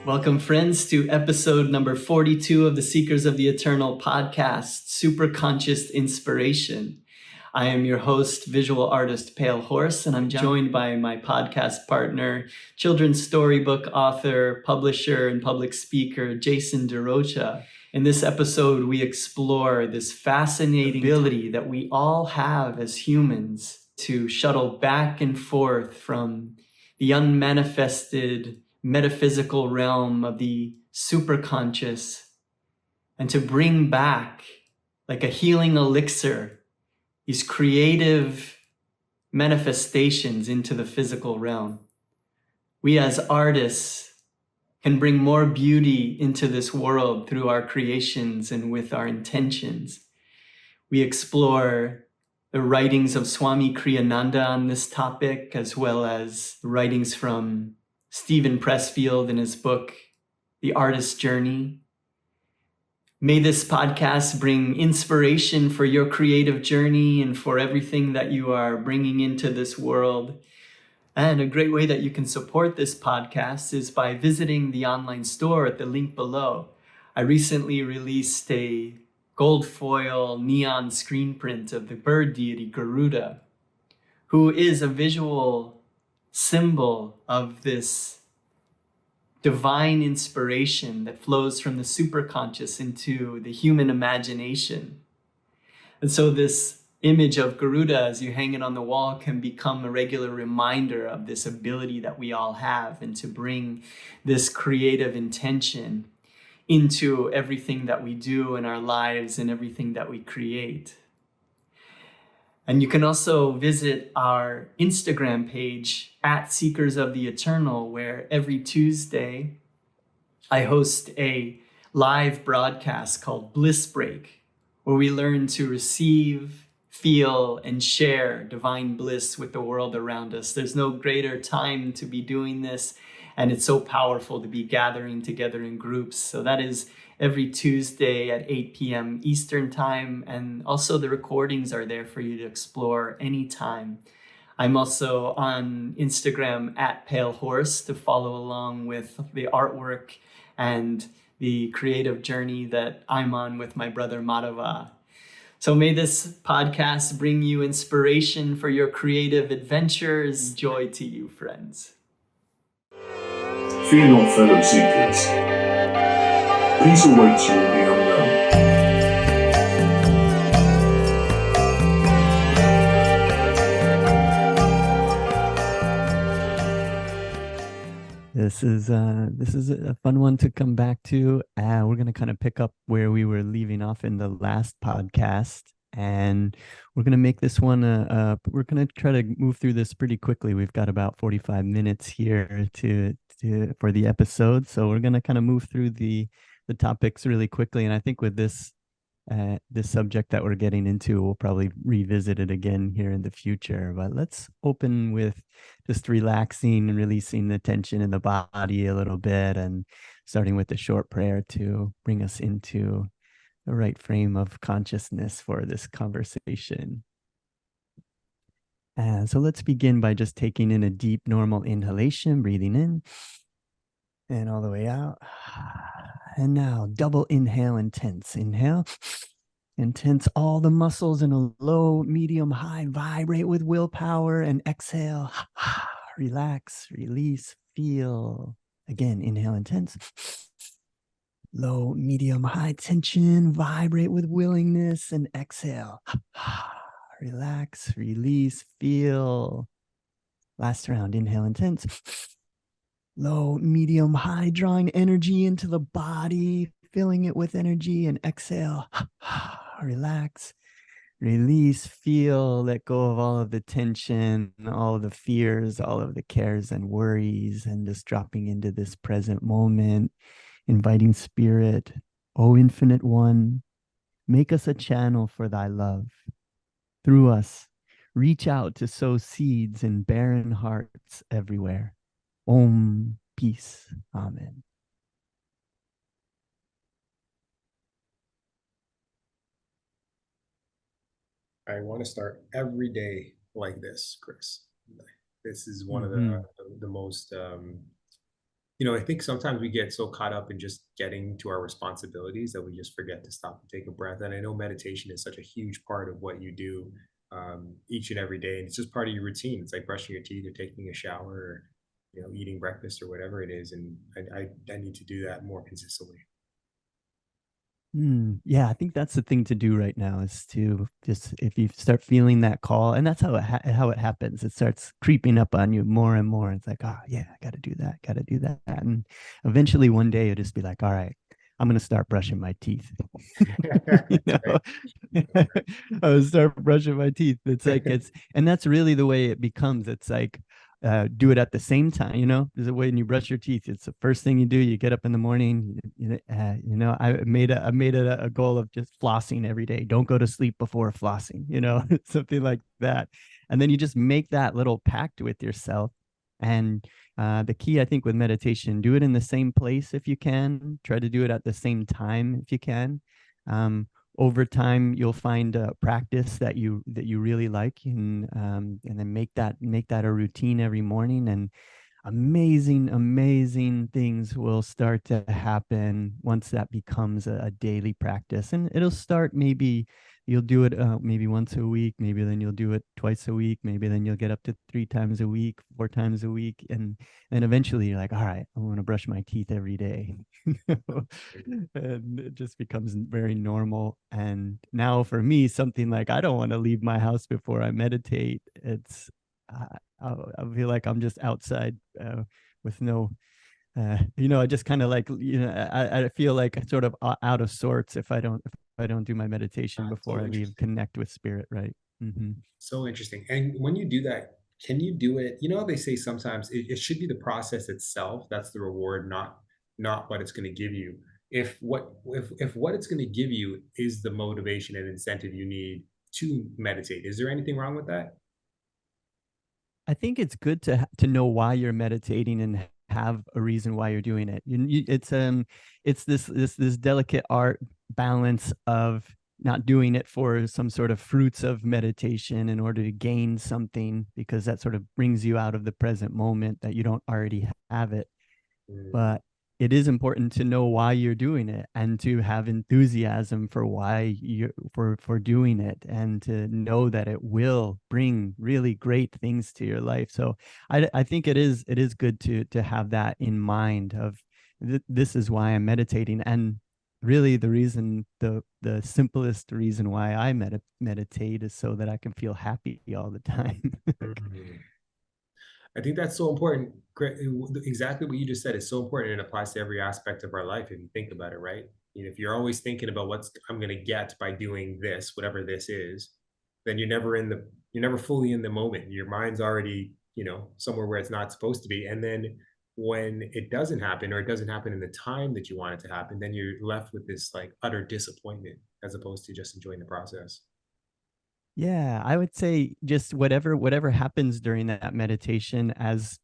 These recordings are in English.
Welcome, friends, to episode number 42 of the Seekers of the Eternal podcast, Superconscious Inspiration. I am your host, visual artist Pale Horse, and I'm joined by my podcast partner, children's storybook author, publisher, and public speaker, Jason DeRocha. In this episode, we explore this fascinating ability that we all have as humans to shuttle back and forth from the unmanifested metaphysical realm of the superconscious and to bring back, like a healing elixir, these creative manifestations into the physical realm. We as artists can bring more beauty into this world through our creations and with our intentions. We explore the writings of Swami Kriyananda on this topic, as well as writings from Stephen Pressfield in his book, The Artist's Journey. May this podcast bring inspiration for your creative journey and for everything that you are bringing into this world. And a great way that you can support this podcast is by visiting the online store at the link below. I recently released a gold foil neon screen print of the bird deity Garuda, who is a visual symbol of this divine inspiration that flows from the superconscious into the human imagination. And so this image of Garuda, as you hang it on the wall, can become a regular reminder of this ability that we all have, and to bring this creative intention into everything that we do in our lives and everything that we create. And you can also visit our Instagram page at Seekers of the Eternal, where every Tuesday I host a live broadcast called Bliss Break, where we learn to receive, feel, and share divine bliss with the world around us. There's no greater time to be doing this, and it's so powerful to be gathering together in groups. So that is every Tuesday at 8 p.m. Eastern Time, and also the recordings are there for you to explore anytime. I'm also on Instagram at Pale Horse to follow along with the artwork and the creative journey that I'm on with my brother Madhava. So may this podcast bring you inspiration for your creative adventures. Joy to you, friends. Fear not, fellow seekers. Peace awaits you in the unknown. This is a fun one to come back to. We're going to kind of pick up where we were leaving off in the last podcast, and we're going to make this one we're going to try to move through this pretty quickly. We've got about 45 minutes here for the episode, so we're going to kind of move through the topics really quickly. And I think with this subject that we're getting into, we'll probably revisit it again here in the future. But let's open with just relaxing and releasing the tension in the body a little bit, and starting with a short prayer to bring us into the right frame of consciousness for this conversation. So let's begin by just taking in a deep, normal inhalation, breathing in and all the way out. And now double inhale, intense inhale. Intense all the muscles in a low, medium, high. Vibrate with willpower, and exhale. Relax, release, feel. Again, inhale, intense. Low, medium, high tension. Vibrate with willingness, and exhale. Relax, release, feel. Last round, inhale, intense. Low, medium, high, drawing energy into the body, filling it with energy, and exhale. Relax, release, feel, let go of all of the tension, all of the fears, all of the cares and worries, and just dropping into this present moment, inviting Spirit, O Infinite One, make us a channel for thy love. Through us, reach out to sow seeds in barren hearts everywhere. Om, peace. Amen. I want to start every day like this, Chris. This is one of the most I think sometimes we get so caught up in just getting to our responsibilities that we just forget to stop and take a breath. And I know meditation is such a huge part of what you do each and every day, and it's just part of your routine. It's like brushing your teeth or taking a shower or eating breakfast or whatever it is. And I need to do that more consistently. Yeah, I think that's the thing to do right now is to just if you start feeling that call, and that's how it happens. It starts creeping up on you more and more. It's like, oh yeah, I got to do that, and eventually one day it'll just be like, all right, I'm gonna start brushing my teeth. You That's know, I would start brushing my teeth. It's like and that's really the way it becomes. It's like do it at the same time. There's a way when you brush your teeth. It's the first thing you do. You get up in the morning. I made a goal of just flossing every day. Don't go to sleep before flossing. Something like that, and then you just make that little pact with yourself. And the key, I think, with meditation, do it in the same place if you can. Try to do it at the same time if you can. Over time, you'll find a practice that you really like, and then make that a routine every morning, and amazing things will start to happen once that becomes a daily practice. And it'll start, maybe you'll do it maybe once a week, maybe then you'll do it twice a week, maybe then you'll get up to 3 times a week, 4 times a week, and then eventually you're like, all right, I want to brush my teeth every day. And it just becomes very normal. And now for me, something like, I don't want to leave my house before I meditate. It's I feel like I'm just outside with no, I just kind of like, I feel like sort of out of sorts if I don't do my meditation before So I leave, interesting. connect with spirit, right? So interesting. And when you do that, can you do it? How they say sometimes it should be the process itself that's the reward, not what it's going to give you. If what it's going to give you is the motivation and incentive you need to meditate, is there anything wrong with that? I think it's good to know why you're meditating and have a reason why you're doing it. It's this delicate art balance of not doing it for some sort of fruits of meditation in order to gain something, because that sort of brings you out of the present moment that you don't already have it. Mm, But it is important to know why you're doing it, and to have enthusiasm for why you for doing it, and to know that it will bring really great things to your life. So I think it is good to have that in mind of this is why I'm meditating. And really the simplest reason why I meditate is so that I can feel happy all the time. mm. I think that's so important. Exactly what you just said is so important, and it applies to every aspect of our life if you think about it, right? If you're always thinking about what's I'm going to get by doing this, whatever this is, then you're never fully in the moment. Your mind's already, somewhere where it's not supposed to be. And then when it doesn't happen, or it doesn't happen in the time that you want it to happen, then you're left with this like utter disappointment as opposed to just enjoying the process. Yeah, I would say just whatever happens during that meditation, as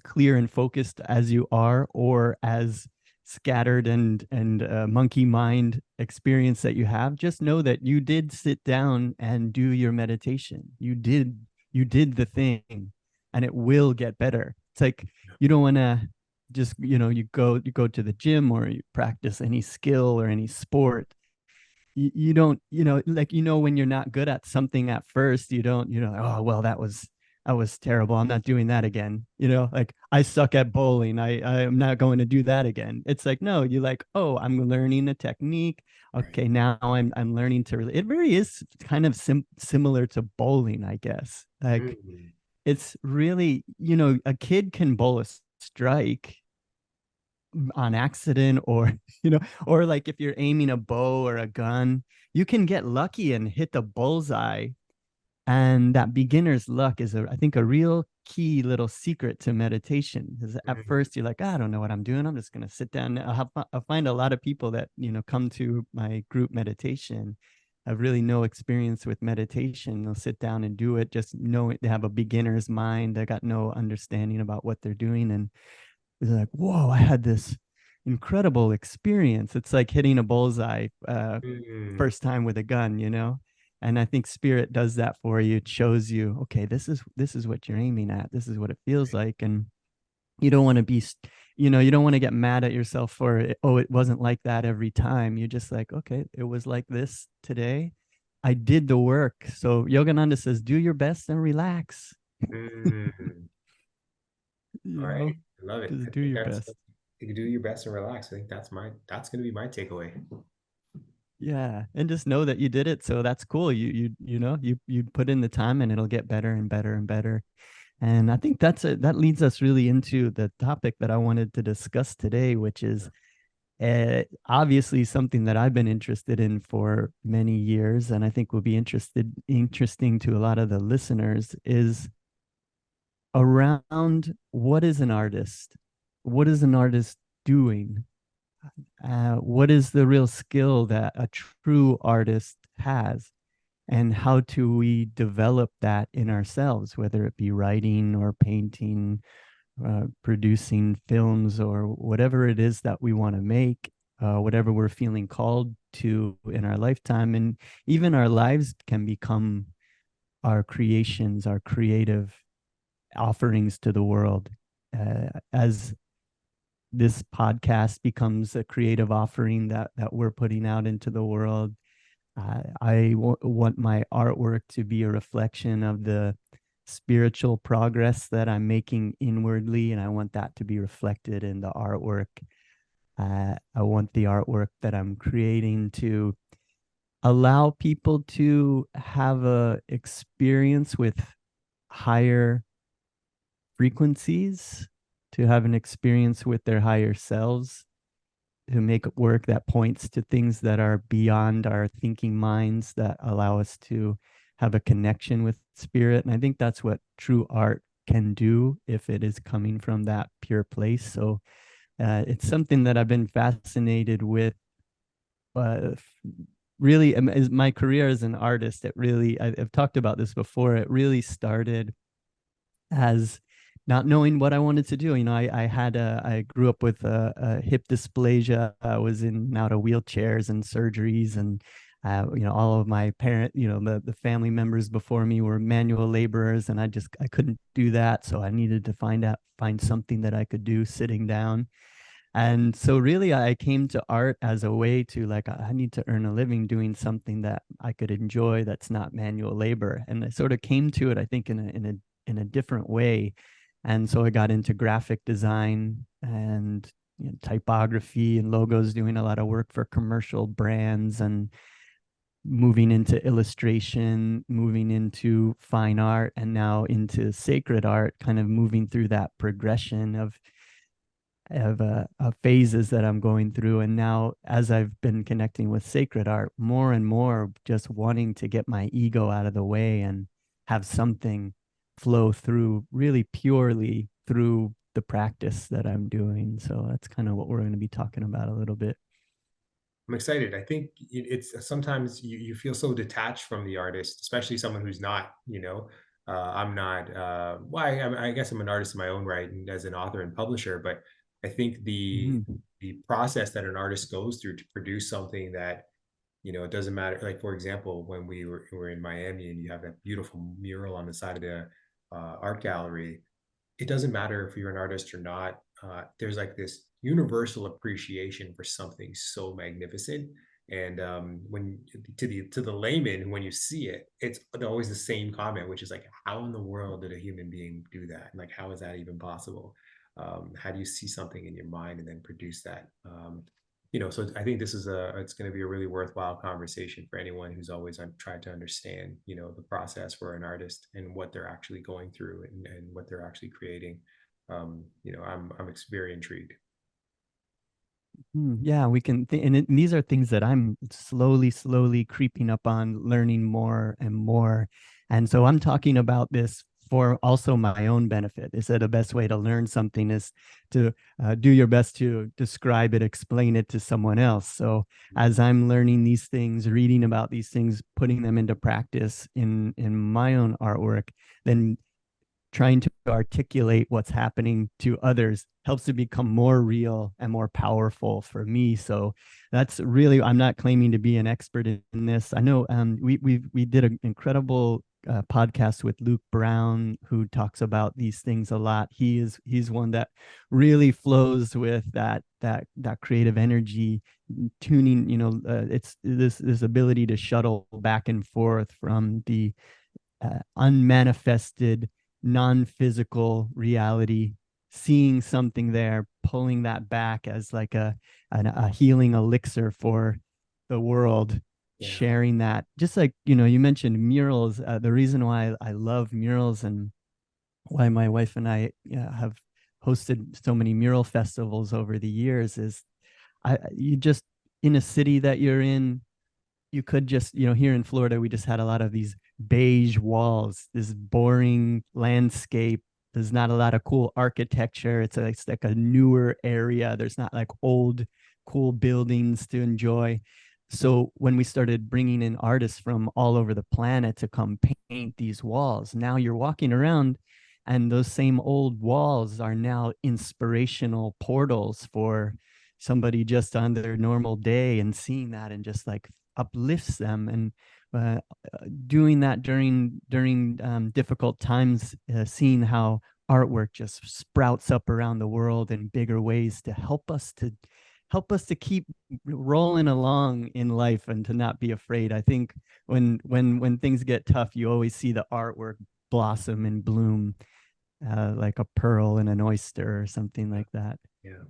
clear and focused as you are, or as scattered and monkey mind experience that you have, just know that you did sit down and do your meditation. You did the thing, and it will get better. It's like you don't want to just you go to the gym or you practice any skill or any sport. You don't, like, when you're not good at something at first, you don't, oh well, that was terrible, I'm not doing that again. Like, I suck at bowling, I'm not going to do that again. It's like, no, you like, oh, I'm learning a technique. Right. Okay, now I'm learning to really, it really is kind of similar to bowling, I guess. Like, Mm, it's really, a kid can bowl a strike on accident, or or like if you're aiming a bow or a gun, you can get lucky and hit the bullseye. And that beginner's luck is, I think, a real key little secret to meditation. Because at mm, first you're like, I don't know what I'm doing, I'm just going to sit down. I'll find a lot of people that come to my group meditation have really no experience with meditation. They'll sit down and do it, just know they have a beginner's mind, they got no understanding about what they're doing, and was like, whoa, I had this incredible experience. It's like hitting a bullseye mm. first time with a gun. And I think spirit does that for you. It shows you, okay, this is what you're aiming at. This is what it feels like. And you don't want to be, you don't want to get mad at yourself for it. Oh, it wasn't like that every time. You're just like, okay, it was like this today. I did the work. So Yogananda says, do your best and relax. Mm, You all right, know, I love it. just I do think your that's best. you can do your best and relax. I think that's going to be my takeaway. Yeah, and just know that you did it. So that's cool. You put in the time, and it'll get better and better and better. And I think that leads us really into the topic that I wanted to discuss today, which is obviously something that I've been interested in for many years, and I think will be interesting to a lot of the listeners, is around what is an artist? What is an artist doing? What is the real skill that a true artist has? And how do we develop that in ourselves, whether it be writing or painting, producing films, or whatever it is that we want to make, whatever we're feeling called to in our lifetime. And even our lives can become our creations, our creative offerings to the world. As this podcast becomes a creative offering that we're putting out into the world, want my artwork to be a reflection of the spiritual progress that I'm making inwardly, and I want that to be reflected in the artwork. I want the artwork that I'm creating to allow people to have a experience with higher frequencies, to have an experience with their higher selves, to make work that points to things that are beyond our thinking minds, that allow us to have a connection with spirit. And I think that's what true art can do if it is coming from that pure place. So it's something that I've been fascinated with. Really, as my career as an artist, I've talked about this before. It really started as not knowing what I wanted to do. I grew up with a hip dysplasia. I was in and out of wheelchairs and surgeries, and all of my the family members before me were manual laborers, and I couldn't do that. So I needed to find something that I could do sitting down. And so really I came to art as a way to, like, I need to earn a living doing something that I could enjoy, that's not manual labor. And I sort of came to it, I think, in a different way. And so I got into graphic design and typography and logos, doing a lot of work for commercial brands, and moving into illustration, moving into fine art, and now into sacred art, kind of moving through that progression of phases that I'm going through. And now, as I've been connecting with sacred art more and more, just wanting to get my ego out of the way and have something flow through really purely through the practice that I'm doing. So that's kind of what we're going to be talking about a little bit. I'm excited. I think it's sometimes you feel so detached from the artist, especially someone who's not, I'm not, well, I guess I'm an artist in my own right, and as an author and publisher, but I think the process that an artist goes through to produce something that, it doesn't matter. Like, for example, when we were in Miami and you have that beautiful mural on the side of the art gallery, it doesn't matter if you're an artist or not. There's like this universal appreciation for something so magnificent. And when to the layman, when you see it, it's always the same comment, which is like, how in the world did a human being do that? Like, how is that even possible? How do you see something in your mind and then produce that? So I think it's going to be a really worthwhile conversation for anyone who's always tried to understand, the process for an artist and what they're actually going through, and what they're actually creating. I'm very intrigued. Yeah, we can, and these are things that I'm slowly creeping up on, learning more and more. And so I'm talking about this for also my own benefit. They said the best way to learn something is to do your best to describe it, explain it to someone else. So as I'm learning these things, reading about these things, putting them into practice in my own artwork, then trying to articulate what's happening to others helps to become more real and more powerful for me. So that's really, I'm not claiming to be an expert in this. I know we did an incredible podcast with Luke Brown, who talks about these things a lot. He's one that really flows with that creative energy, tuning. It's this ability to shuttle back and forth from the unmanifested, non-physical reality, seeing something there, pulling that back as like a healing elixir for the world, sharing that. Just like, you mentioned murals. The reason why I love murals and why my wife and I have hosted so many mural festivals over the years is you just, in a city that you're in, you could just, here in Florida, we just had a lot of these beige walls, this boring landscape. There's not a lot of cool architecture. It's like a newer area. There's not like old, cool buildings to enjoy. So when we started bringing in artists from all over the planet to come paint these walls, now you're walking around and those same old walls are now inspirational portals for somebody just on their normal day, and seeing that and just like uplifts them. And doing that during difficult times, seeing how artwork just sprouts up around the world in bigger ways to help us to keep rolling along in life and to not be afraid. I think when things get tough, you always see the artwork blossom and bloom, like a pearl in an oyster or something like that. Yeah.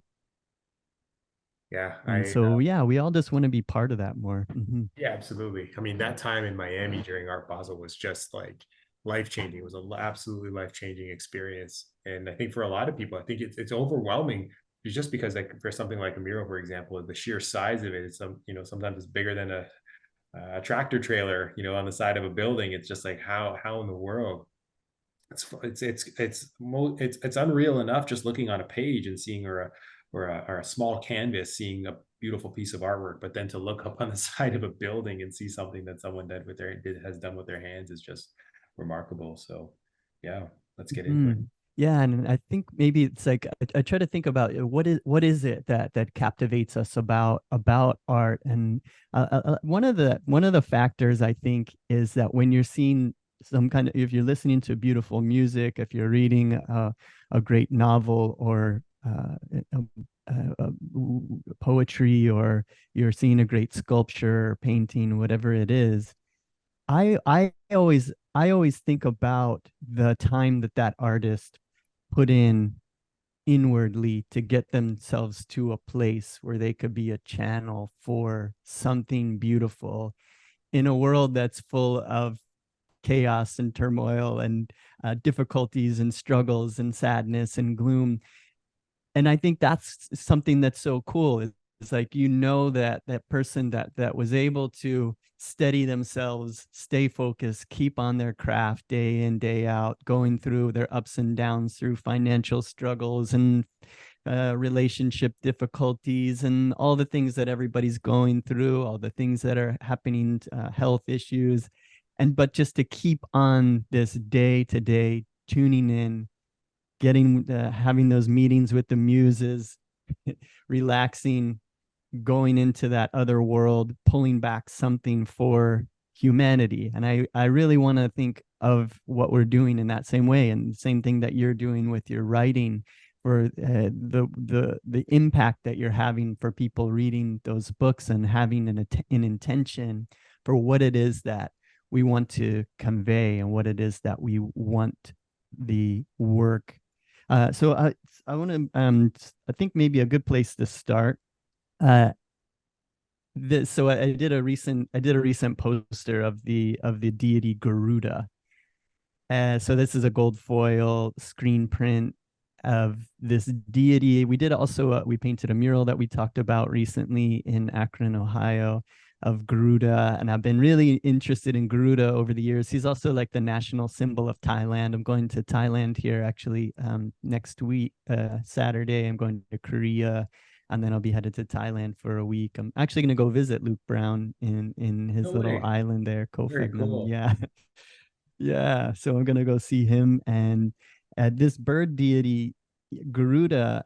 Yeah. And so, we all just want to be part of that more. Mm-hmm. Yeah, absolutely. I mean, that time in Miami during Art Basel was just like life-changing. It was an absolutely life-changing experience. And I think for a lot of people, I think it's overwhelming, just because like for something like a mural, for example, the sheer size of it, sometimes it's bigger than a tractor trailer, on the side of a building. It's just like how in the world. It's unreal enough just looking on a page and seeing, or a small canvas, seeing a beautiful piece of artwork, but then to look up on the side of a building and see something that someone has done with their hands is just remarkable. So yeah, let's get into it. Yeah, and I think maybe it's like I try to think about what is it that captivates us about art. And one of the factors I think is that when you're seeing if you're listening to beautiful music, if you're reading a great novel, or poetry, or you're seeing a great sculpture or painting, whatever it is, I always think about the time that artist put in inwardly to get themselves to a place where they could be a channel for something beautiful in a world that's full of chaos and turmoil and difficulties and struggles and sadness and gloom. And I think that's something that's so cool. It's like, that person that was able to steady themselves, stay focused, keep on their craft day in, day out, going through their ups and downs, through financial struggles and relationship difficulties and all the things that everybody's going through, all the things that are happening, health issues. But just to keep on this day to day, tuning in, having those meetings with the muses, relaxing, going into that other world, pulling back something for humanity. And I really want to think of what we're doing in that same way, and the same thing that you're doing with your writing, for the impact that you're having for people reading those books, and having an intention for what it is that we want to convey and what it is that we want the work. So I want to I think maybe a good place to start. So I did a recent poster of the deity Garuda. So this is a gold foil screen print of this deity. We did also we painted a mural that we talked about recently in Akron, Ohio, of Garuda, and I've been really interested in Garuda over the years. He's also like the national symbol of Thailand. I'm going to Thailand here actually next week, Saturday. I'm going to Korea, and then I'll be headed to Thailand for a week. I'm actually going to go visit Luke Brown in his little island there, Koh Phangan. Cool. Yeah. Yeah, so I'm going to go see him. And this bird deity, Garuda,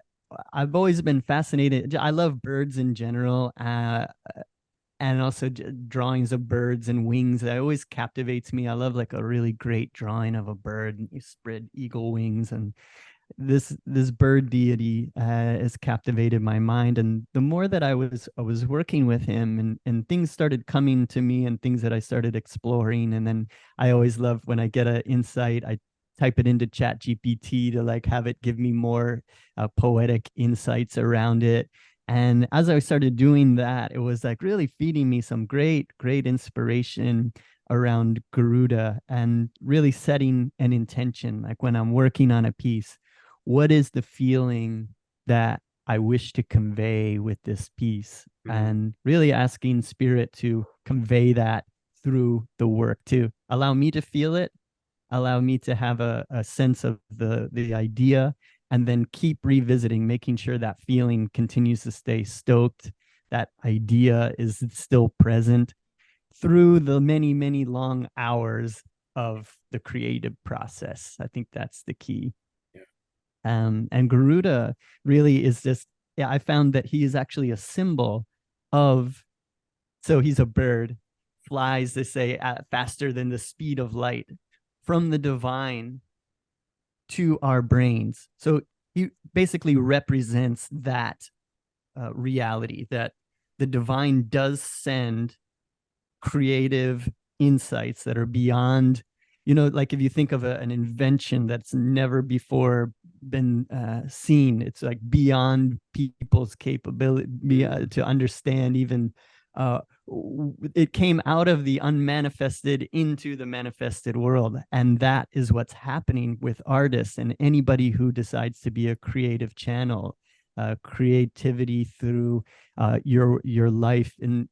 I've always been fascinated. I love birds in general. and also drawings of birds and wings. That always captivates me. I love like a really great drawing of a bird and you spread eagle wings, and this bird deity has captivated my mind. And the more that I was working with him, and things started coming to me, and things that I started exploring. And then I always love when I get an insight, I type it into Chat GPT to like have it give me more poetic insights around it. And as I started doing that, it was like really feeding me some great inspiration around Garuda, and really setting an intention. Like when I'm working on a piece, what is the feeling that I wish to convey with this piece? And really asking spirit to convey that through the work, to allow me to feel it, allow me to have a sense of the idea, and then keep revisiting, making sure that feeling continues to stay stoked, that idea is still present through the many long hours of the creative process. I think that's the key. Yeah. And Garuda really is just, yeah, I found that he is actually a symbol of, so he's a bird, flies, they say, faster than the speed of light, from the divine to our brains. So he basically represents that reality, that the divine does send creative insights that are beyond, like if you think of an invention that's never before been seen, it's like beyond people's capability to understand. Even it came out of the unmanifested into the manifested world, and that is what's happening with artists and anybody who decides to be a creative channel. Creativity through your life. In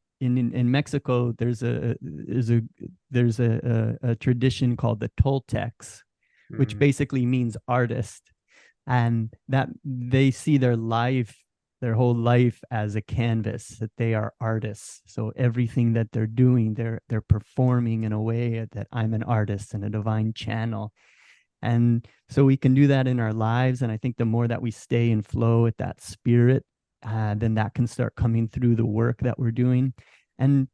Mexico, there's a tradition called the Toltecs, which basically means artist, and that they see their whole life as a canvas, that they are artists. So everything that they're doing, they're performing in a way that I'm an artist and a divine channel. And so we can do that in our lives. And I think the more that we stay in flow with that spirit, then that can start coming through the work that we're doing. And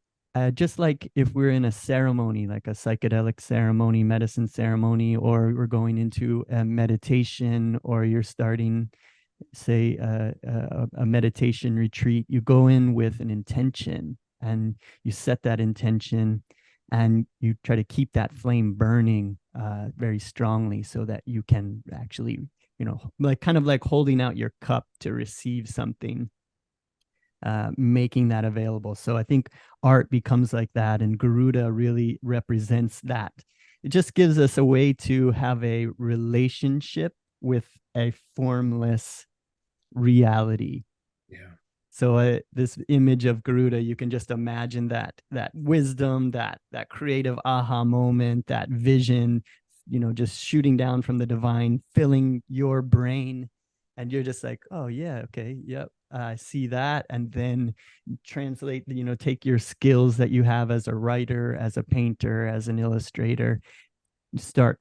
just like if we're in a ceremony, like a psychedelic ceremony, medicine ceremony, or we're going into a meditation, or you're starting, say, a meditation retreat, you go in with an intention and you set that intention, and you try to keep that flame burning very strongly, so that you can actually, like kind of like holding out your cup to receive something, making that available. So I think art becomes like that, and Garuda really represents that. It just gives us a way to have a relationship with a formless reality. Yeah. So this image of Garuda, you can just imagine that wisdom, that creative aha moment, that vision, just shooting down from the divine, filling your brain, and you're just like, oh yeah, okay, yep, I see that. And then translate, take your skills that you have as a writer, as a painter, as an illustrator, start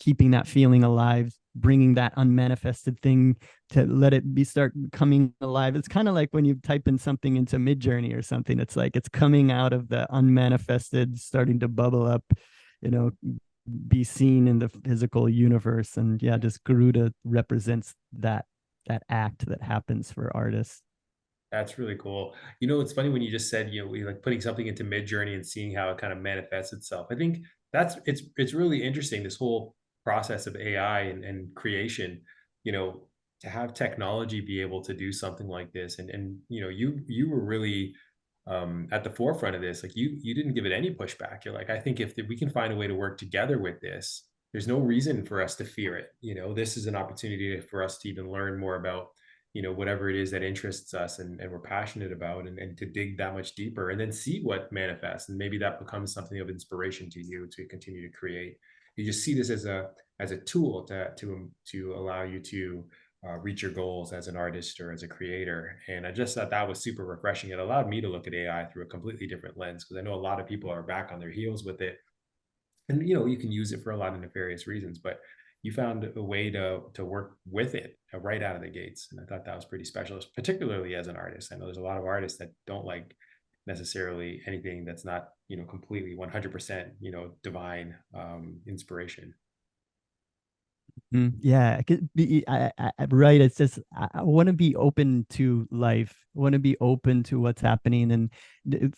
keeping that feeling alive, bringing that unmanifested thing to let it start coming alive. It's kind of like when you type in something into Midjourney or something, it's like it's coming out of the unmanifested, starting to bubble up, be seen in the physical universe. And yeah, just Garuda represents that act that happens for artists. That's really cool. It's funny when you just said, we like putting something into Midjourney and seeing how it kind of manifests itself. I think it's really interesting, this whole process of AI and creation, you know, to have technology be able to do something like this. And you were really at the forefront of this. Like you didn't give it any pushback. You're like, I think if we can find a way to work together with this, there's no reason for us to fear it. This is an opportunity for us to even learn more about whatever it is that interests us and we're passionate about, and to dig that much deeper and then see what manifests, and maybe that becomes something of inspiration to you to continue to create. You just see this as a tool to allow you to reach your goals as an artist or as a creator. And I just thought that was super refreshing. It allowed me to look at AI through a completely different lens, because I know a lot of people are back on their heels with it, and you can use it for a lot of nefarious reasons, but you found a way to work with it right out of the gates. And I thought that was pretty special, particularly as an artist. I know there's a lot of artists that don't like necessarily anything that's not, completely 100%, divine inspiration. Yeah, it could be, right. It's just I want to be open to life. I want to be open to what's happening, and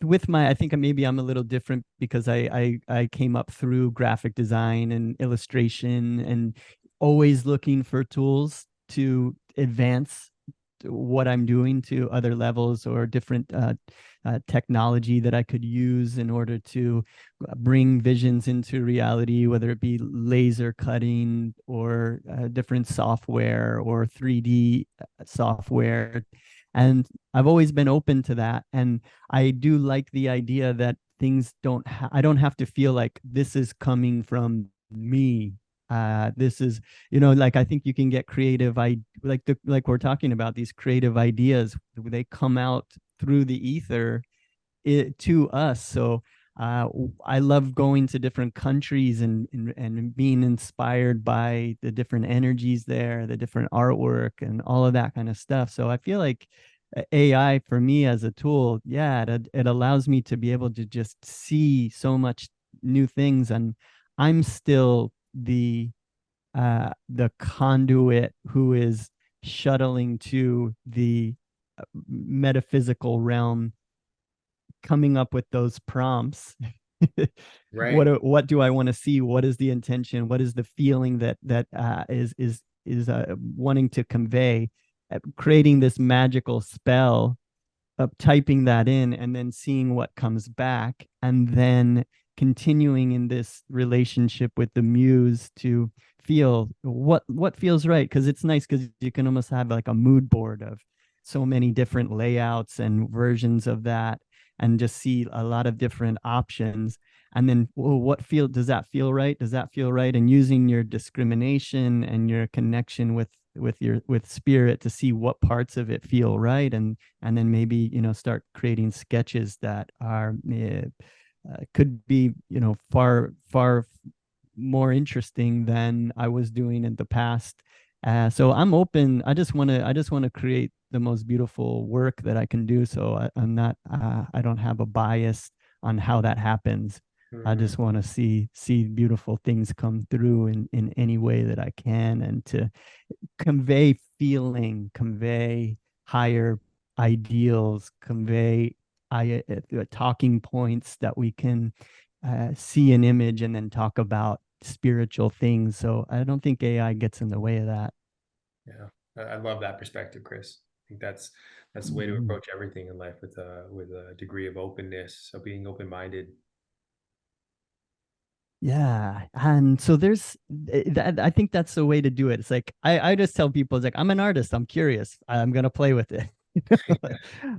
with my, I think maybe I'm a little different because I came up through graphic design and illustration, and always looking for tools to advance what I'm doing to other levels, or different technology that I could use in order to bring visions into reality, whether it be laser cutting or different software or 3D software. And I've always been open to that. And I do like the idea that things I don't have to feel like this is coming from me. This is, like, I think you can get creative. Like we're talking about, these creative ideas, they come out through the ether to us. So I love going to different countries and being inspired by the different energies there, the different artwork, and all of that kind of stuff. So I feel like AI for me as a tool, yeah, it allows me to be able to just see so much new things, and I'm still the conduit who is shuttling to the metaphysical realm, coming up with those prompts. Right. What do I want to see? What is the intention? What is the feeling that is wanting to convey? Creating this magical spell of typing that in, and then seeing what comes back, and then continuing in this relationship with the muse to feel what feels right. Because it's nice, because you can almost have like a mood board of so many different layouts and versions of that, and just see a lot of different options. And then, well, does that feel right? Does that feel right? And using your discrimination and your connection with spirit to see what parts of it feel right, and then maybe start creating sketches that are could be far more interesting than I was doing in the past. So I'm open. I just want to create the most beautiful work that I can do. So I'm not I don't have a bias on how that happens. I Mhm. just want to see beautiful things come through in any way that I can, and to convey feeling, convey higher ideals, convey talking points that we can see an image and then talk about spiritual things. So I don't think AI gets in the way of that. Yeah, I love that perspective, Chris. I think that's the way to Mhm. approach everything in life, with a degree of openness. So being open minded. Yeah. And so I think that's the way to do it. It's like, I just tell people, it's like, I'm an artist. I'm curious. I'm going to play with it.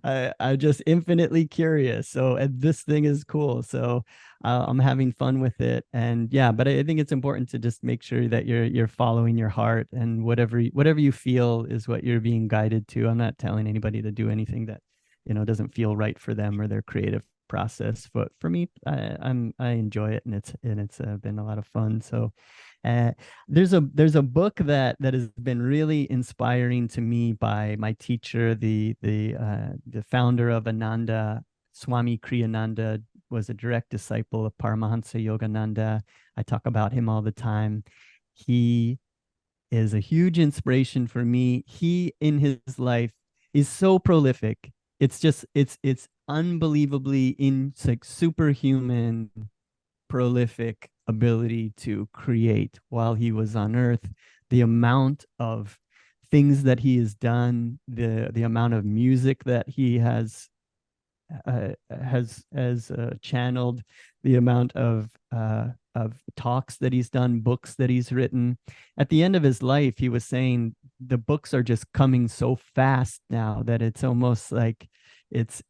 I'm just infinitely curious. So, and this thing is cool. So I'm having fun with it. And yeah, but I think it's important to just make sure that you're following your heart, and whatever you feel is what you're being guided to. I'm not telling anybody to do anything that, doesn't feel right for them or their creative process. But for me, I enjoy it, and it's been a lot of fun. So uh, there's a book that has been really inspiring to me by my teacher, the founder of Ananda, Swami Kriyananda, was a direct disciple of Paramahansa Yogananda. I talk about him all the time. He is a huge inspiration for me. He, in his life, is so prolific. It's unbelievably like superhuman prolific ability to create while he was on earth. The amount of things that he has done, the amount of music that he has channeled, the amount of talks that he's done, books that he's written. At the end of his life, he was saying the books are just coming so fast now that it's almost like it's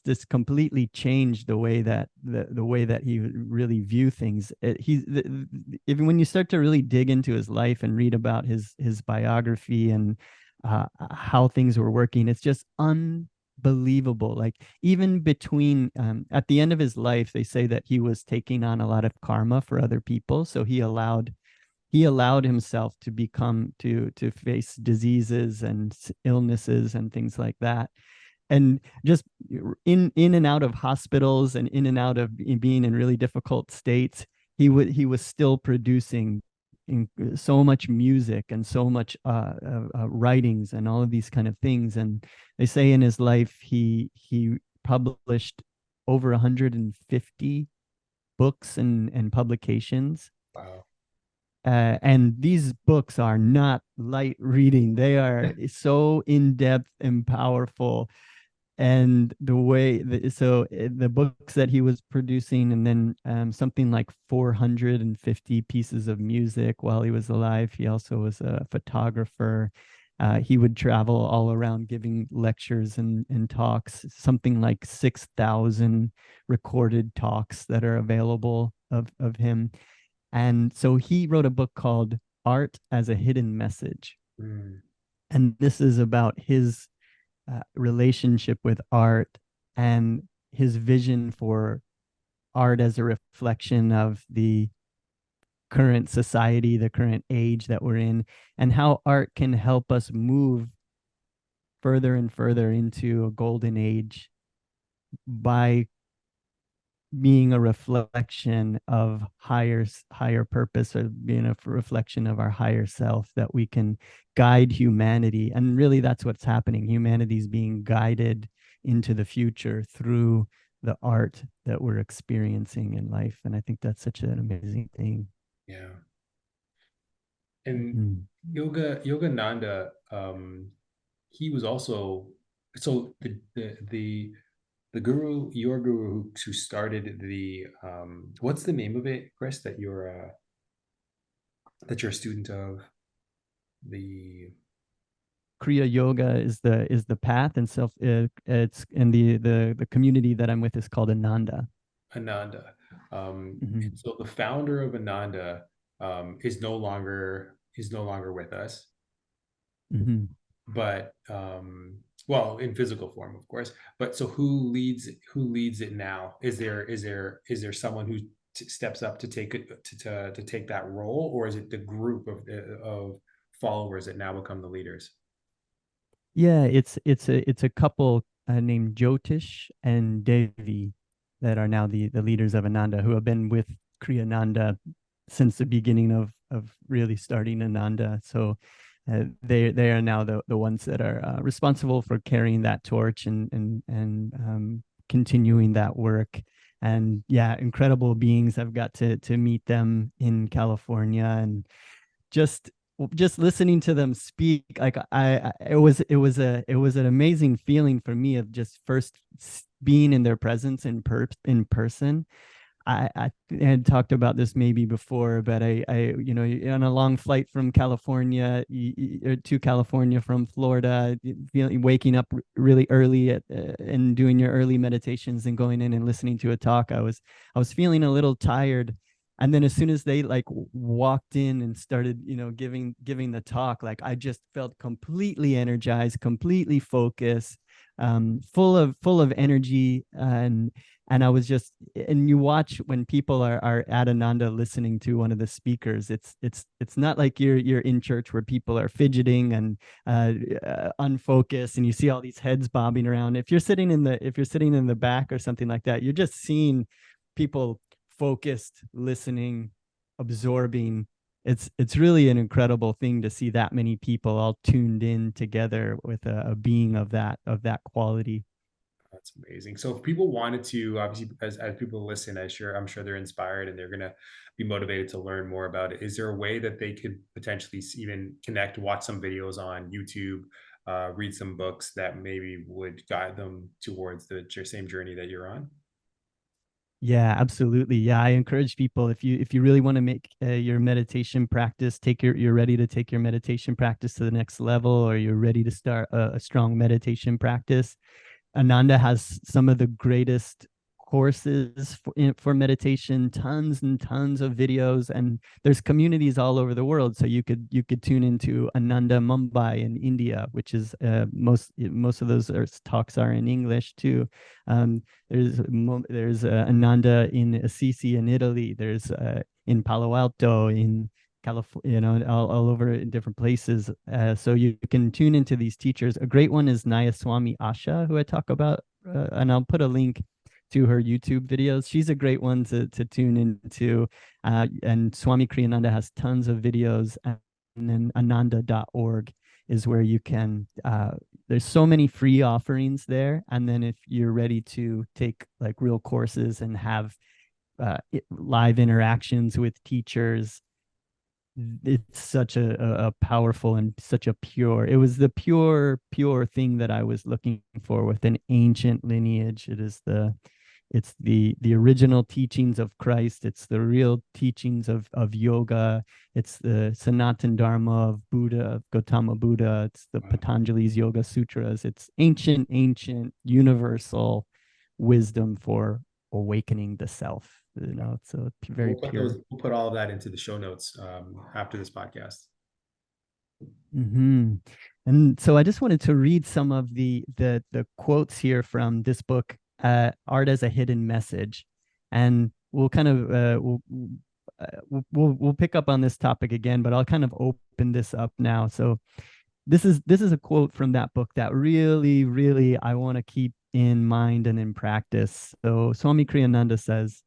just completely changed the way that the way that he really view things. Even when you start to really dig into his life and read about his biography and how things were working, it's just unbelievable. Like, even between at the end of his life, they say that he was taking on a lot of karma for other people, so he allowed himself to become to face diseases and illnesses and things like that. and just in and out of hospitals and in and out of being in really difficult states, he was still producing so much music and so much writings and all of these kind of things. And they say in his life he published over 150 books and publications. Wow. And these books are not light reading. They are so in-depth and powerful. And the books that he was producing, and then something like 450 pieces of music while he was alive. He also was a photographer. He would travel all around giving lectures and talks, something like 6,000 recorded talks that are available of him. And so he wrote a book called Art as a Hidden Message. Mm. And this is about his relationship with art and his vision for art as a reflection of the current society, the current age that we're in, and how art can help us move further and further into a golden age by being a reflection of higher purpose, or being a reflection of our higher self, that we can guide humanity. And really that's what's happening. Humanity is being guided into the future through the art that we're experiencing in life. And I think that's such an amazing thing. Yeah. And Mm. Yogananda, he was also, so the guru, your guru who started the what's the name of it, Chris, that you're a student of? The Kriya Yoga is the path, and it's and the community that I'm with is called Ananda. Ananda. Mhm. So the founder of Ananda is no longer with us, Mhm. but well, in physical form, of course. But so who leads it now? Is there someone who steps up to take it to take that role, or is it the group of followers that now become the leaders? Yeah, it's a couple named Jyotish and Devi that are now the leaders of Ananda, who have been with Kriyananda since the beginning of really starting Ananda. So they are now the ones that are responsible for carrying that torch and continuing that work. And yeah, incredible beings. I've got to meet them in California, and just listening to them speak, like it was an amazing feeling for me of just first being in their presence in person. I had talked about this maybe before, but I on a long flight from California to California from Florida, waking up really early and doing your early meditations and going in and listening to a talk, I was feeling a little tired. And then as soon as they like walked in and started, giving the talk, like I just felt completely energized, completely focused, full of energy. And I was just, and you watch when people are at Ananda listening to one of the speakers, it's not like you're in church where people are fidgeting and unfocused, and you see all these heads bobbing around. If you're sitting in the back or something like that, you're just seeing people focused, listening, absorbing. It's really an incredible thing to see that many people all tuned in together with a being of that quality. That's amazing. So if people wanted to, obviously, as people listen, I'm sure they're inspired and they're gonna be motivated to learn more about it. Is there a way that they could potentially even connect, watch some videos on YouTube, read some books that maybe would guide them towards the same journey that you're on? Yeah, absolutely. Yeah, I encourage people, if you really want to make your meditation practice, you're ready to take your meditation practice to the next level, or you're ready to start a strong meditation practice. Ananda has some of the greatest courses for meditation, tons and tons of videos, and there's communities all over the world. So you could tune into Ananda Mumbai in India, which is most of those talks are in English too. There's Ananda in Assisi in Italy. There's in Palo Alto in California, all over in different places. So you can tune into these teachers. A great one is Nayaswami Asha, who I talk about, and I'll put a link to her YouTube videos. She's a great one to tune into. And Swami Kriyananda has tons of videos. And then ananda.org is where you can, there's so many free offerings there. And then if you're ready to take like real courses and have live interactions with teachers, it's such a powerful and such a pure, it was the pure thing that I was looking for with an ancient lineage. It's the original teachings of Christ. It's the real teachings of yoga. It's the Sanatan Dharma of Buddha, of Gautama Buddha. It's the Patanjali's Yoga Sutras. It's ancient, universal wisdom for awakening the self. It's a very pure. We'll put all of that into the show notes after this podcast. Mm-hmm. And so I just wanted to read some of the quotes here from this book, Art as a Hidden Message, and we'll kind of we'll pick up on this topic again, but I'll kind of open this up now. So this is a quote from that book that really I want to keep in mind and in practice. So Swami Kriyananda says,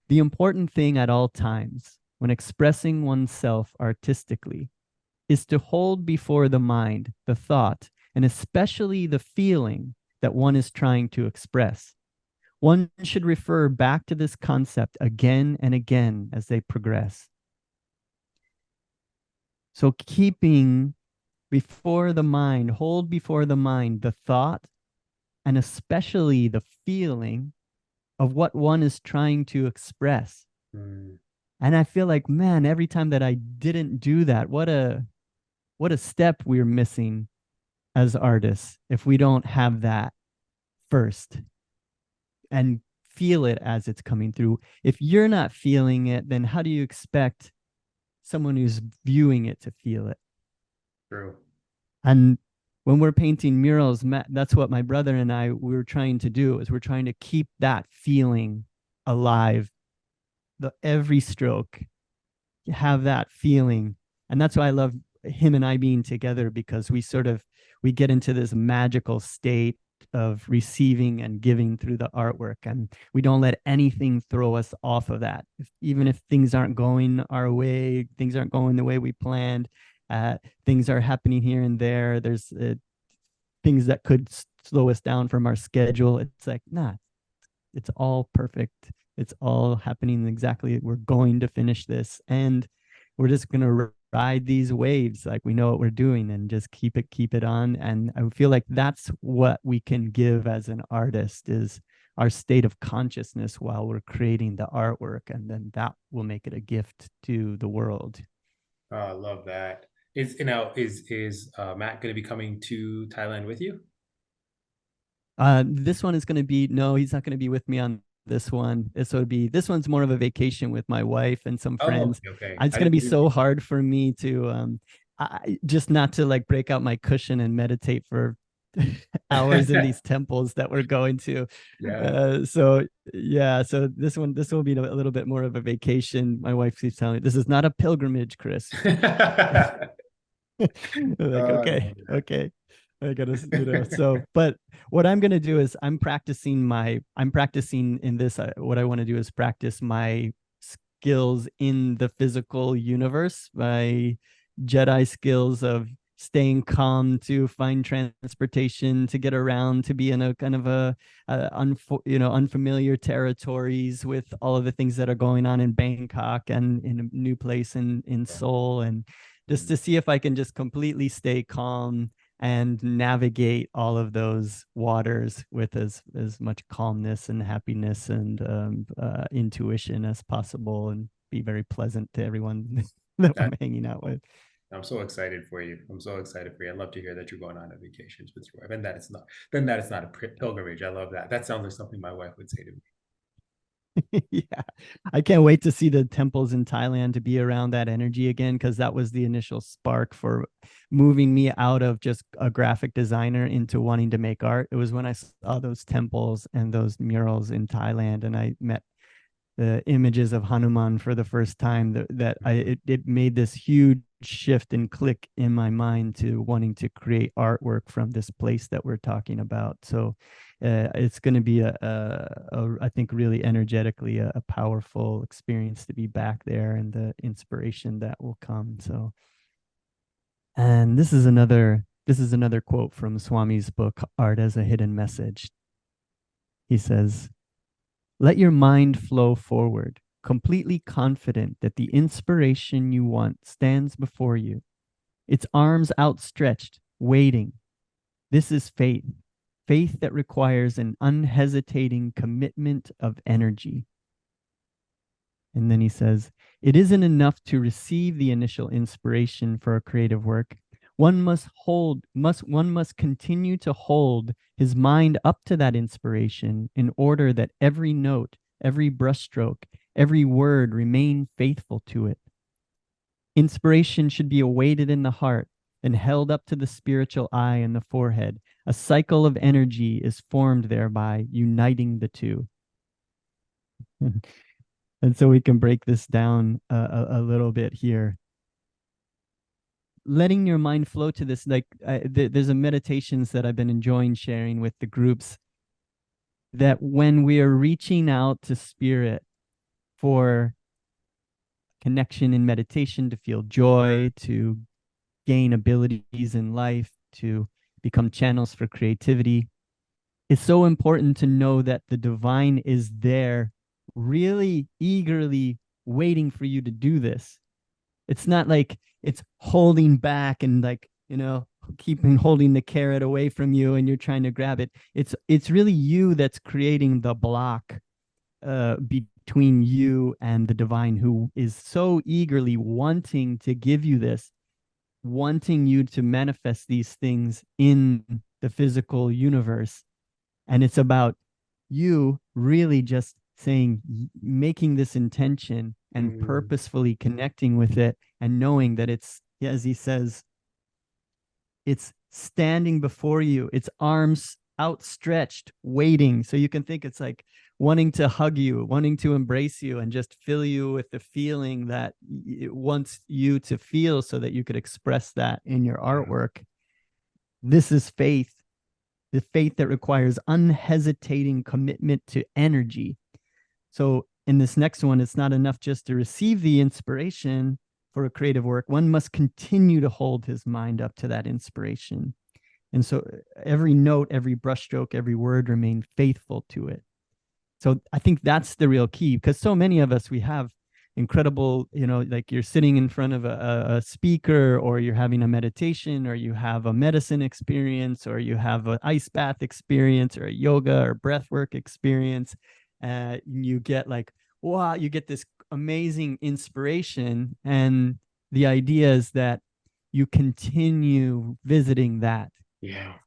"The important thing at all times when expressing oneself artistically is to hold before the mind the thought, and especially the feeling that one is trying to express. One should refer back to this concept again and again as they progress." So keeping before the mind, hold before the mind the thought and especially the feeling of what one is trying to express. And I feel like, man, every time that I didn't do that, what a step we're missing as artists if we don't have that first and feel it as it's coming through. If you're not feeling it, then how do you expect someone who's viewing it to feel it? True. And when we're painting murals, that's what my brother and I were trying to do, is we're trying to keep that feeling alive. Every stroke, have that feeling. And that's why I love him and I being together, because we get into this magical state of receiving and giving through the artwork, and we don't let anything throw us off of that. Even if things aren't going our way, things aren't going the way we planned, things are happening here and there, there's things that could slow us down from our schedule. It's like, nah, it's all perfect. It's all happening exactly. We're going to finish this, and we're just going to ride these waves like we know what we're doing, and just keep it on. And I feel like that's what we can give as an artist, is our state of consciousness while we're creating the artwork, and then that will make it a gift to the world. Oh, I love that. Is Matt going to be coming to Thailand with you? This one is going to be, no, he's not going to be with me on this one. This one's more of a vacation with my wife and some friends. Okay. It's going to be so hard for me to just not to like break out my cushion and meditate for hours in these temples that we're going to. So this will be a little bit more of a vacation. My wife keeps telling me, this is not a pilgrimage, Chris. Like, okay. I gotta, so, but what I'm gonna do is I'm practicing in this. What I want to do is practice my skills in the physical universe, my Jedi skills of staying calm, to find transportation, to get around, to be in a kind of unfamiliar territories with all of the things that are going on in Bangkok and in a new place in Seoul, and just to see if I can just completely stay calm and navigate all of those waters with as much calmness and happiness and intuition as possible, and be very pleasant to everyone that I'm hanging out with. I'm so excited for you. I'd love to hear that you're going on vacations with your wife, and that it's not a pilgrimage. I love that. That sounds like something my wife would say to me. Yeah, I can't wait to see the temples in Thailand, to be around that energy again, because that was the initial spark for moving me out of just a graphic designer into wanting to make art. It was when I saw those temples and those murals in Thailand, and I met the images of Hanuman for the first time, it made this huge shift and click in my mind to wanting to create artwork from this place that we're talking about. So it's going to be I think really energetically a powerful experience to be back there, and the inspiration that will come. So, and this is another quote from Swami's book, Art as a Hidden Message. He says, "Let your mind flow forward, completely confident that the inspiration you want stands before you, its arms outstretched, waiting. This is faith, faith that requires an unhesitating commitment of energy." And then he says, "It isn't enough to receive the initial inspiration for a creative work. One must continue to hold his mind up to that inspiration in order that every note, every brushstroke, every word remain faithful to it. Inspiration should be awaited in the heart and held up to the spiritual eye and the forehead. A cycle of energy is formed thereby, uniting the two." And so we can break this down a little bit here. Letting your mind flow to this, like there's a meditations that I've been enjoying sharing with the groups, that when we are reaching out to spirit for connection in meditation, to feel joy, to gain abilities in life, to become channels for creativity, it's so important to know that the divine is there, really eagerly waiting for you to do this. It's not like it's holding back and like, keeping holding the carrot away from you and you're trying to grab it. It's really you that's creating the block between you and the divine, who is so eagerly wanting to give you this, wanting you to manifest these things in the physical universe. And it's about you really just saying, making this intention and purposefully connecting with it, and knowing that it's, as he says, it's standing before you, its arms outstretched, waiting. So you can think it's like wanting to hug you, wanting to embrace you, and just fill you with the feeling that it wants you to feel so that you could express that in your artwork. This is faith, the faith that requires unhesitating commitment to energy. So in this next one, it's not enough just to receive the inspiration for a creative work. One must continue to hold his mind up to that inspiration. And so every note, every brushstroke, every word remain faithful to it. So I think that's the real key, because so many of us, we have incredible, like you're sitting in front of a speaker, or you're having a meditation, or you have a medicine experience, or you have an ice bath experience, or a yoga or breathwork experience. You get like, wow, you get this amazing inspiration. And the idea is that you continue visiting that,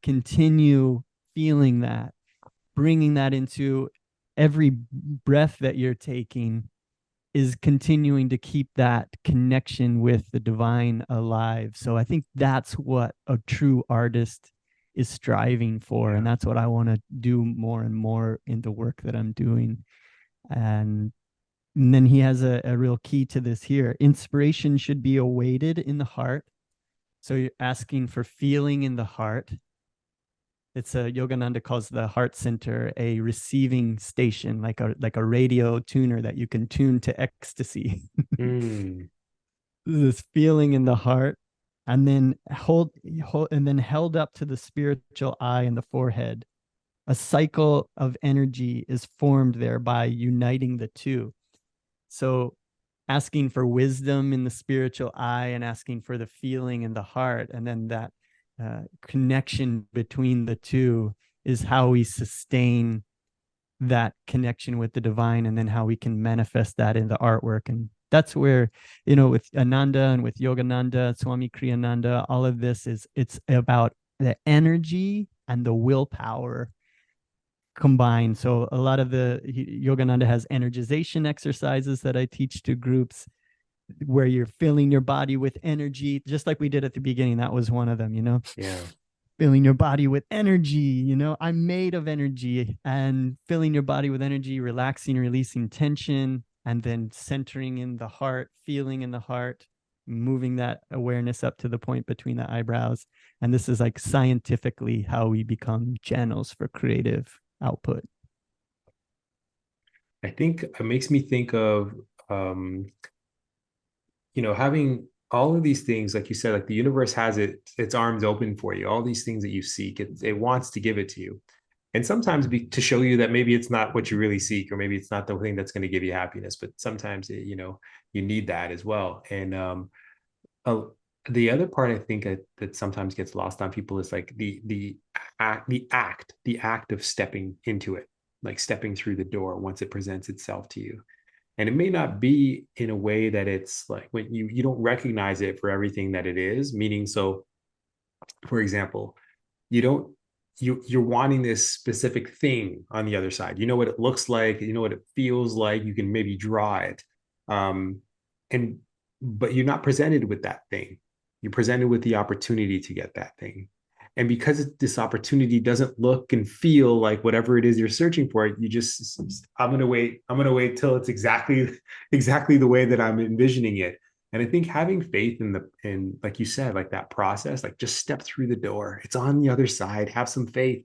continue feeling that, bringing that into every breath that you're taking, is continuing to keep that connection with the divine alive. So I think that's what a true artist is striving for. And that's what I want to do more and more in the work that I'm doing. And then he has a real key to this here. Inspiration should be awaited in the heart. So you're asking for feeling in the heart. It's Yogananda calls the heart center a receiving station, like a radio tuner that you can tune to ecstasy. This feeling in the heart, and then held up to the spiritual eye and the forehead. A cycle of energy is formed there by uniting the two. So asking for wisdom in the spiritual eye and asking for the feeling in the heart, and then that connection between the two is how we sustain that connection with the divine, and then how we can manifest that in the artwork. And that's where, with Ananda and with Yogananda, Swami Kriyananda, all of this it's about the energy and the willpower combined. So a lot of Yogananda has energization exercises that I teach to groups, where you're filling your body with energy, just like we did at the beginning. That was one of them, Yeah. filling your body with energy. I'm made of energy, and filling your body with energy, relaxing, releasing tension, and then centering in the heart, feeling in the heart, moving that awareness up to the point between the eyebrows. And this is like scientifically how we become channels for creative output. I think it makes me think of, having all of these things, like you said, like the universe has its arms open for you, all these things that you seek, it wants to give it to you. And sometimes to show you that maybe it's not what you really seek, or maybe it's not the thing that's going to give you happiness, but sometimes, you need that as well. And uh, the other part I think that sometimes gets lost on people is like the act of stepping into it, like stepping through the door once it presents itself to you. And it may not be in a way that it's like when you don't recognize it for everything that it is, meaning, so for example, you don't you're wanting this specific thing on the other side. You know what it looks like, you know what it feels like, you can maybe draw it. And but you're not presented with that thing. You're presented with the opportunity to get that thing. And because this opportunity doesn't look and feel like whatever it is you're searching for, you just, I'm going to wait till it's exactly the way that I'm envisioning it. And I think having faith in, like you said, like that process, like just step through the door. It's on the other side. Have some faith.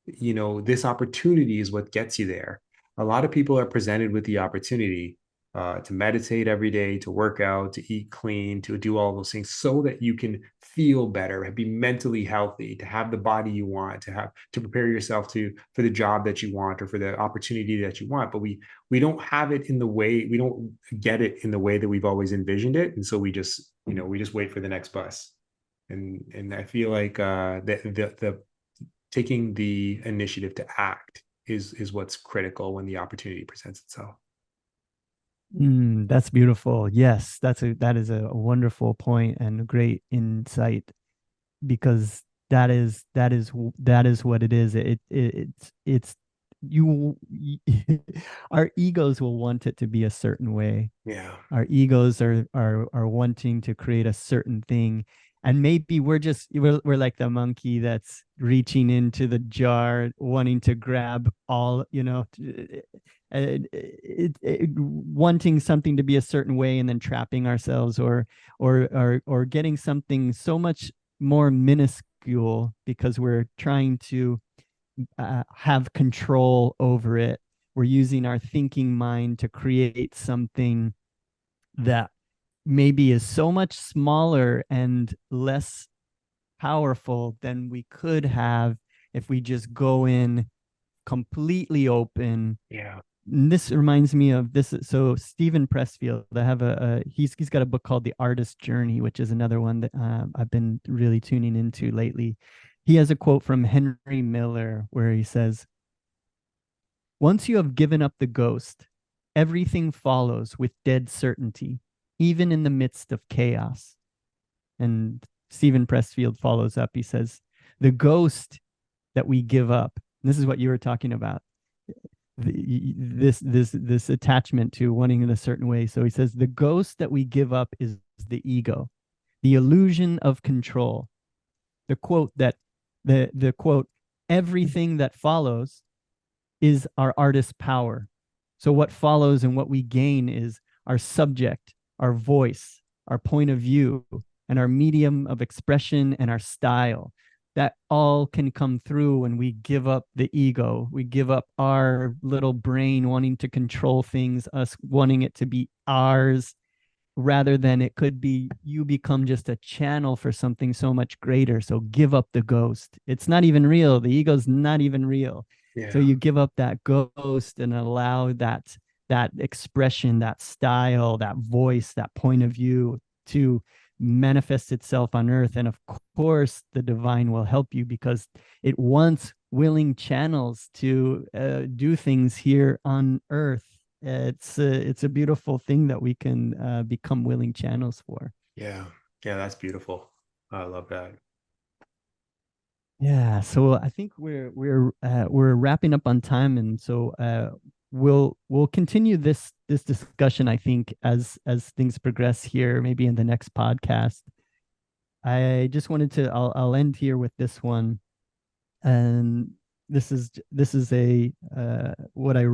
This opportunity is what gets you there. A lot of people are presented with the opportunity to meditate every day, to work out, to eat clean, to do all those things so that you can feel better, be mentally healthy, to have the body you want, to prepare yourself for the job that you want or for the opportunity that you want. But we don't have it in the way, we don't get it in the way that we've always envisioned it. And so we just wait for the next bus. And I feel like the taking the initiative to act is what's critical when the opportunity presents itself. That's beautiful. Yes, that is a wonderful point and a great insight, because that is what it is. It's you. Our egos will want it to be a certain way. Yeah. Our egos are wanting to create a certain thing, and maybe we're like the monkey that's reaching into the jar, wanting to grab all, wanting something to be a certain way, and then trapping ourselves, or getting something so much more minuscule because we're trying to have control over it. We're using our thinking mind to create something that maybe is so much smaller and less powerful than we could have if we just go in completely open. Yeah. And this reminds me of this. So Stephen Pressfield, I have he's got a book called The Artist's Journey, which is another one that I've been really tuning into lately. He has a quote from Henry Miller where he says, "Once you have given up the ghost, everything follows with dead certainty, even in the midst of chaos." And Stephen Pressfield follows up. He says, "The ghost that we give up," and this is what you were talking about, this attachment to wanting in a certain way. So he says, "The ghost that we give up is the ego, the illusion of control." The quote that the quote, "Everything that follows is our artist's power." So what follows and what we gain is our subject, our voice, our point of view, and our medium of expression and our style. That all can come through when we give up the ego. We give up our little brain wanting to control things, us wanting it to be ours, rather than it could be you become just a channel for something so much greater. So give up the ghost. It's not even real. The ego's not even real. Yeah. So you give up that ghost and allow that expression, that style, that voice, that point of view to manifest itself on earth. And of course the divine will help you because it wants willing channels to do things here on earth. It's a beautiful thing that we can become willing channels for. Yeah, that's beautiful. I love that. Yeah, so I think we're wrapping up on time, and so we'll continue this discussion, I think, as things progress here, maybe in the next podcast. I just wanted to, I'll end here with this one. And this is a what I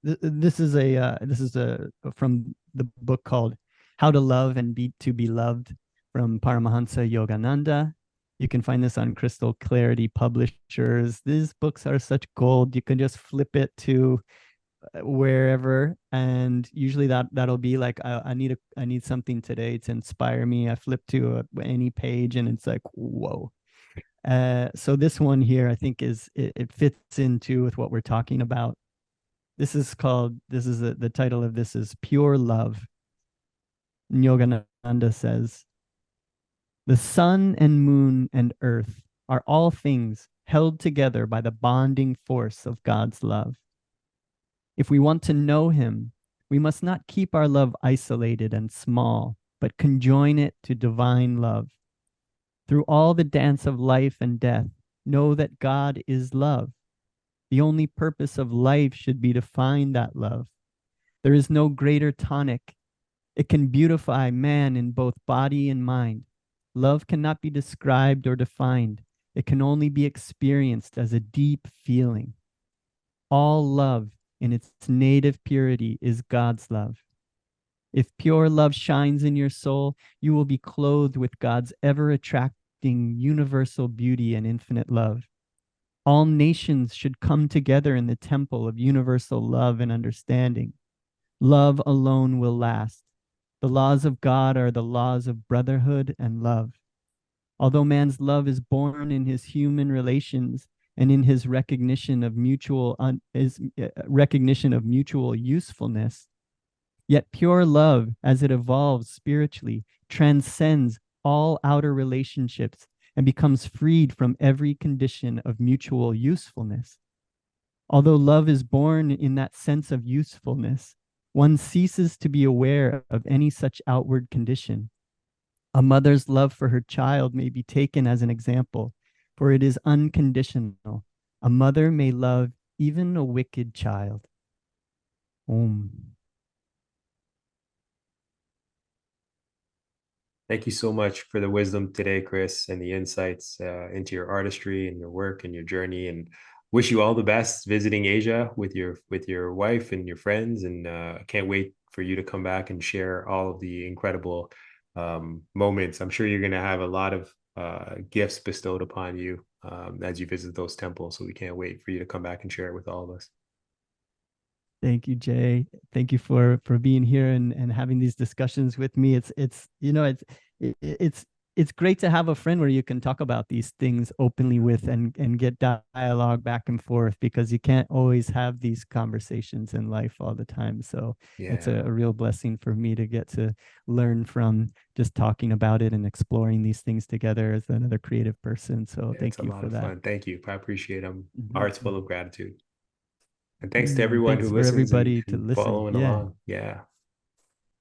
this is a from the book called How to Love and Be to Be Loved from Paramahansa Yogananda. You can find this on Crystal Clarity Publishers. These books are such gold. You can just flip it to wherever, and usually that'll be like, I need something today to inspire me. I flip to any page and it's like, whoa. So this one here, I think it fits into with what we're talking about. The title of this is Pure Love. Yogananda says, the sun and moon and earth are all things held together by the bonding force of God's love. If we want to know him, we must not keep our love isolated and small, but conjoin it to divine love. Through all the dance of life and death, know that God is love. The only purpose of life should be to find that love. There is no greater tonic. It can beautify man in both body and mind. Love cannot be described or defined. It can only be experienced as a deep feeling. All love in its native purity is God's love. If pure love shines in your soul, you will be clothed with God's ever-attracting universal beauty and infinite love. All nations should come together in the temple of universal love and understanding. Love alone will last. The laws of God are the laws of brotherhood and love. Although man's love is born in his human relations and in his recognition of mutual usefulness, yet pure love, as it evolves spiritually, transcends all outer relationships and becomes freed from every condition of mutual usefulness. Although love is born in that sense of usefulness, one ceases to be aware of any such outward condition. A mother's love for her child may be taken as an example, for it is unconditional. A mother may love even a wicked child. Om. Thank you so much for the wisdom today, Chris, and the insights into your artistry and your work and your journey. And wish you all the best visiting Asia with your wife and your friends. And I can't wait for you to come back and share all of the incredible moments. I'm sure you're going to have a lot of gifts bestowed upon you as you visit those temples. So we can't wait for you to come back and share it with all of us. Thank you, Jay. Thank you for being here and having these discussions with me. It's great to have a friend where you can talk about these things openly with and get dialogue back and forth, because you can't always have these conversations in life all the time. So Yeah. It's a real blessing for me to get to learn from just talking about it and exploring these things together as another creative person. So Yeah, thank you for that. Fun. Thank you. I appreciate them. Mhm. Hearts full of gratitude. And thanks to everyone Thanks who for listens everybody to and listen. following along. Yeah.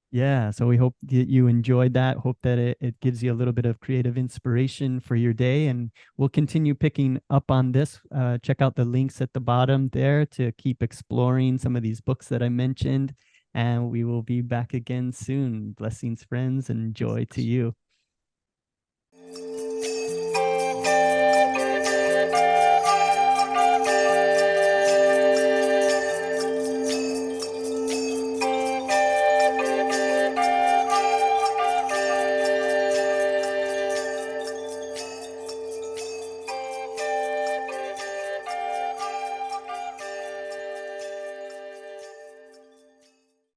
Yeah, so we hope that you enjoyed that. Hope that it gives you a little bit of creative inspiration for your day. And we'll continue picking up on this. Check out the links at the bottom there to keep exploring some of these books that I mentioned. And we will be back again soon. Blessings, friends, and joy to you.